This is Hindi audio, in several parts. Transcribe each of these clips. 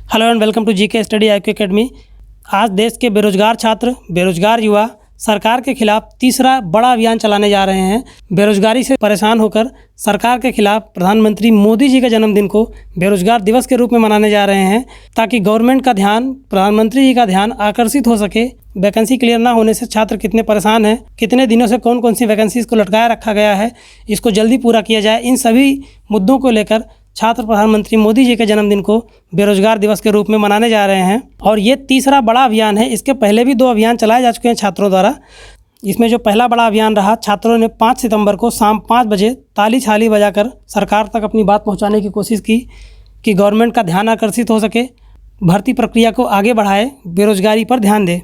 Hello and welcome to GK study IQ academy. आज देश के बेरोजगार छात्र, बेरोजगार युवा सरकार के खिलाफ तीसरा बड़ा अभियान चलाने जा रहे हैं। बेरोजगारी से परेशान होकर सरकार के खिलाफ प्रधानमंत्री मोदी जी के जन्मदिन को बेरोजगार दिवस के रूप में मनाने जा रहे हैं, ताकि गवर्नमेंट का ध्यान, प्रधानमंत्री जी का ध्यान आकर्षित हो सके। वैकेंसी क्लियर ना होने से छात्र कितने परेशान हैं, कितने दिनों से कौन कौन सी वैकेंसीज को लटकाया रखा गया है, इसको जल्दी पूरा किया जाए। इन सभी मुद्दों को लेकर छात्र प्रधानमंत्री मोदी जी के जन्मदिन को बेरोजगार दिवस के रूप में मनाने जा रहे हैं और ये तीसरा बड़ा अभियान है। इसके पहले भी 2 अभियान चलाए जा चुके हैं छात्रों द्वारा। इसमें जो पहला बड़ा अभियान रहा, छात्रों ने 5 सितंबर को शाम 5 बजे ताली छाली बजाकर सरकार तक अपनी बात पहुंचाने की कोशिश की कि गवर्नमेंट का ध्यान आकर्षित हो सके, भर्ती प्रक्रिया को आगे बढ़ाए, बेरोजगारी पर ध्यान दे।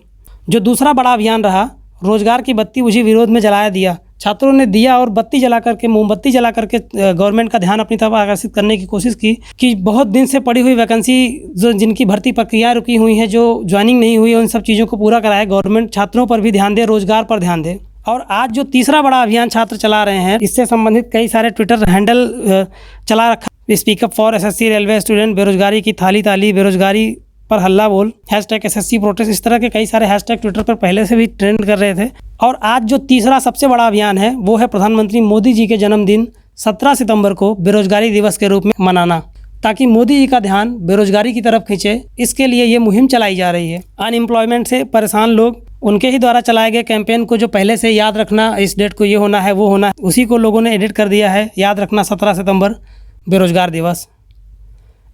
जो दूसरा बड़ा अभियान रहा, रोजगार की बत्ती बुझी विरोध में जलाया दिया। छात्रों ने दिया और बत्ती जला करके, मोमबत्ती जला करके गवर्नमेंट का ध्यान अपनी तरफ आकर्षित करने की कोशिश की कि बहुत दिन से पड़ी हुई वैकेंसी, जो जिनकी भर्ती प्रक्रिया रुकी हुई है, जो ज्वाइनिंग नहीं हुई है, उन सब चीज़ों को पूरा कराए। गवर्नमेंट छात्रों पर भी ध्यान दे, रोजगार पर ध्यान दे। और आज जो तीसरा बड़ा अभियान छात्र चला रहे हैं, इससे संबंधित कई सारे ट्विटर हैंडल चला रखा। Speak up for SSC railway student, बेरोजगारी की थाली ताली, बेरोजगारी पर हल्ला बोल, #SSC प्रोटेस्ट, इस तरह के कई सारे हैशटैग ट्विटर पर पहले से भी ट्रेंड कर रहे थे। और आज जो तीसरा सबसे बड़ा अभियान है, वो है प्रधानमंत्री मोदी जी के जन्मदिन 17 सितंबर को बेरोजगारी दिवस के रूप में मनाना, ताकि मोदी जी का ध्यान बेरोजगारी की तरफ खींचे। इसके लिए ये मुहिम चलाई जा रही है। अनएम्प्लॉयमेंट से परेशान लोग, उनके ही द्वारा चलाए गए कैंपेन को जो पहले से याद रखना, इस डेट को ये होना है, वो होना है, उसी को लोगों ने एडिट कर दिया है। याद रखना 17 सितंबर बेरोजगार दिवस।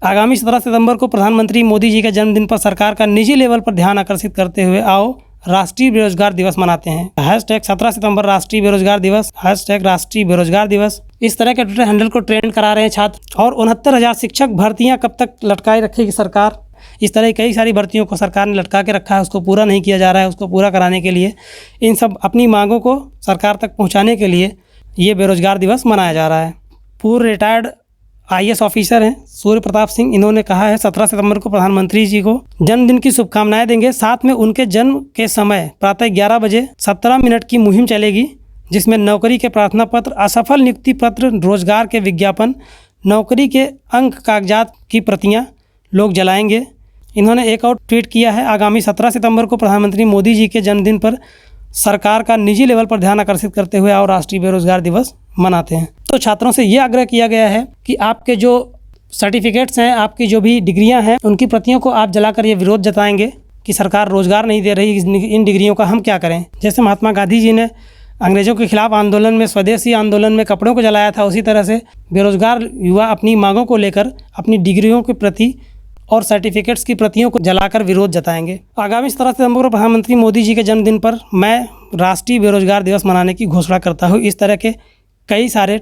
आगामी 17 सितंबर को प्रधानमंत्री मोदी जी के जन्मदिन पर सरकार का निजी लेवल पर ध्यान आकर्षित करते हुए आओ राष्ट्रीय बेरोजगार दिवस मनाते हैं। #17 सितंबर राष्ट्रीय बेरोजगार दिवस, #राष्ट्रीय बेरोजगार दिवस, इस तरह के ट्विटर हैंडल को ट्रेंड करा रहे हैं छात्र। और 69,000 शिक्षक भर्तियां कब तक लटकाए रखेगी सरकार? इस तरह कई सारी भर्तियों को सरकार ने लटका के रखा है, उसको पूरा नहीं किया जा रहा है। उसको पूरा कराने के लिए, इन सब अपनी मांगों को सरकार तक पहुँचाने के लिए ये बेरोजगार दिवस मनाया जा रहा है। पूर्व रिटायर्ड IAS ऑफिसर हैं सूर्य प्रताप सिंह, इन्होंने कहा है 17 सितंबर को प्रधानमंत्री जी को जन्मदिन की शुभकामनाएं देंगे। साथ में उनके जन्म के समय प्रातः 11 बजे 17 मिनट की मुहिम चलेगी, जिसमें नौकरी के प्रार्थना पत्र, असफल नियुक्ति पत्र, रोजगार के विज्ञापन, नौकरी के अंक कागजात की प्रतियां लोग जलाएंगे। इन्होंने एक और ट्वीट किया है, आगामी 17 सितंबर को प्रधानमंत्री मोदी जी के जन्मदिन पर सरकार का निजी लेवल पर ध्यान आकर्षित करते हुए और राष्ट्रीय बेरोजगार दिवस मनाते हैं। तो छात्रों से ये आग्रह किया गया है कि आपके जो सर्टिफिकेट्स हैं, आपकी जो भी डिग्रियां हैं, उनकी प्रतियों को आप जलाकर ये विरोध जताएंगे कि सरकार रोजगार नहीं दे रही, इन डिग्रियों का हम क्या करें। जैसे महात्मा गांधी जी ने अंग्रेज़ों के खिलाफ आंदोलन में, स्वदेशी आंदोलन में कपड़ों को जलाया था, उसी तरह से बेरोजगार युवा अपनी मांगों को लेकर अपनी डिग्रियों के प्रति और सर्टिफिकेट्स की प्रतियों को जलाकर विरोध जताएंगे। आगामी 17 सितंबर को प्रधानमंत्री मोदी जी के जन्मदिन पर मैं राष्ट्रीय बेरोजगार दिवस मनाने की घोषणा करता हूँ। इस तरह के कई सारे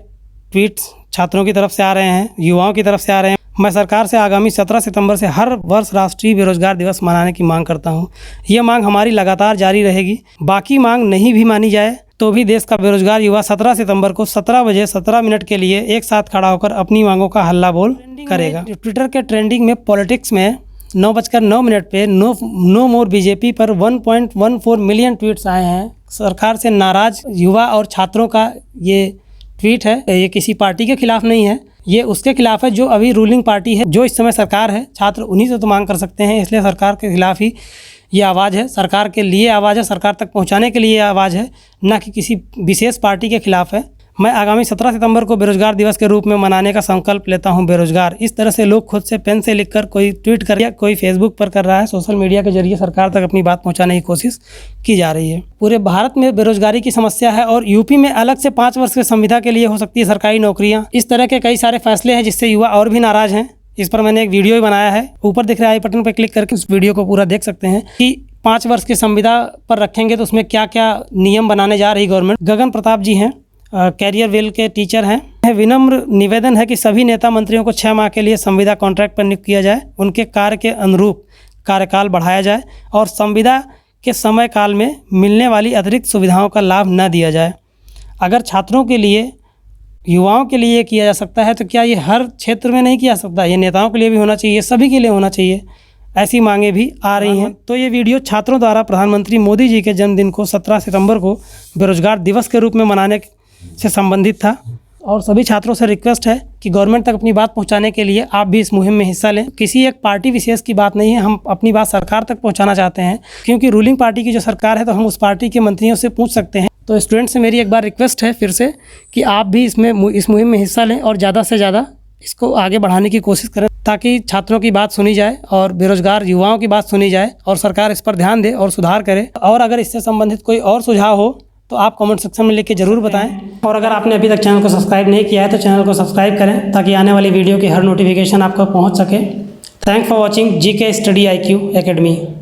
ट्वीट्स छात्रों की तरफ से आ रहे हैं, युवाओं की तरफ से आ रहे हैं। मैं सरकार से आगामी 17 सितंबर से हर वर्ष राष्ट्रीय बेरोजगार दिवस मनाने की मांग करता हूं। यह मांग हमारी लगातार जारी रहेगी। बाकी मांग नहीं भी मानी जाए तो भी देश का बेरोजगार युवा 17 सितंबर को 17 बजे 17 मिनट के लिए एक साथ खड़ा होकर अपनी मांगों का हल्ला बोल करेगा। ट्विटर के ट्रेंडिंग में पॉलिटिक्स में 9:09 पे नो मोर बीजेपी पर 1.14 मिलियन ट्वीट्स आए हैं। सरकार से नाराज युवा और छात्रों का ये ट्वीट है। ये किसी पार्टी के खिलाफ नहीं है, ये उसके खिलाफ है जो अभी रूलिंग पार्टी है, जो इस समय सरकार है। छात्र उन्हीं से तो मांग कर सकते हैं, इसलिए सरकार के खिलाफ ही ये आवाज़ है, सरकार के लिए आवाज़ है, सरकार तक पहुंचाने के लिए आवाज़ है, ना कि किसी विशेष पार्टी के खिलाफ है। मैं आगामी 17 सितंबर को बेरोजगार दिवस के रूप में मनाने का संकल्प लेता हूं। बेरोजगार, इस तरह से लोग खुद से पेन से लिखकर, कोई ट्वीट कर या कोई फेसबुक पर कर रहा है, सोशल मीडिया के जरिए सरकार तक अपनी बात पहुंचाने की कोशिश की जा रही है। पूरे भारत में बेरोजगारी की समस्या है और यूपी में अलग से 5 वर्ष की संविदा के लिए हो सकती है सरकारी नौकरियाँ। इस तरह के कई सारे फैसले हैं जिससे युवा और भी नाराज हैं। इस पर मैंने एक वीडियो भी बनाया है, ऊपर दिख रहा है, आई बटन पर क्लिक करके उस वीडियो को पूरा देख सकते हैं कि 5 वर्ष की संविदा पर रखेंगे तो उसमें क्या क्या नियम बनाने जा रही गवर्नमेंट। गगन प्रताप जी हैं, कैरियर वेल के टीचर हैं। विनम्र निवेदन है कि सभी नेता मंत्रियों को 6 माह के लिए संविदा कॉन्ट्रैक्ट पर नियुक्त किया जाए, उनके कार्य के अनुरूप कार्यकाल बढ़ाया जाए और संविदा के समय काल में मिलने वाली अतिरिक्त सुविधाओं का लाभ न दिया जाए। अगर छात्रों के लिए, युवाओं के लिए किया जा सकता है तो क्या ये हर क्षेत्र में नहीं किया जा सकता? ये नेताओं के लिए भी होना चाहिए, सभी के लिए होना चाहिए। ऐसी मांगें भी आ रही हैं। तो ये वीडियो छात्रों द्वारा प्रधानमंत्री मोदी जी के जन्मदिन को 17 सितंबर को बेरोजगार दिवस के रूप में मनाने से संबंधित था। और सभी छात्रों से रिक्वेस्ट है कि गवर्नमेंट तक अपनी बात पहुंचाने के लिए आप भी इस मुहिम में हिस्सा लें। किसी एक पार्टी विशेष की बात नहीं है, हम अपनी बात सरकार तक पहुंचाना चाहते हैं, क्योंकि रूलिंग पार्टी की जो सरकार है तो हम उस पार्टी के मंत्रियों से पूछ सकते हैं। तो स्टूडेंट से मेरी एक बार रिक्वेस्ट है फिर से कि आप भी इस मुहिम में हिस्सा लें और ज़्यादा से ज़्यादा इसको आगे बढ़ाने की कोशिश करें, ताकि छात्रों की बात सुनी जाए और बेरोजगार युवाओं की बात सुनी जाए और सरकार इस पर ध्यान दे और सुधार करे। और अगर इससे संबंधित कोई और सुझाव हो तो आप कमेंट सेक्शन में लिख के ज़रूर बताएं। और अगर आपने अभी तक चैनल को सब्सक्राइब नहीं किया है तो चैनल को सब्सक्राइब करें, ताकि आने वाली वीडियो की हर नोटिफिकेशन आपको पहुंच सके। Thanks for watching GK study IQ academy.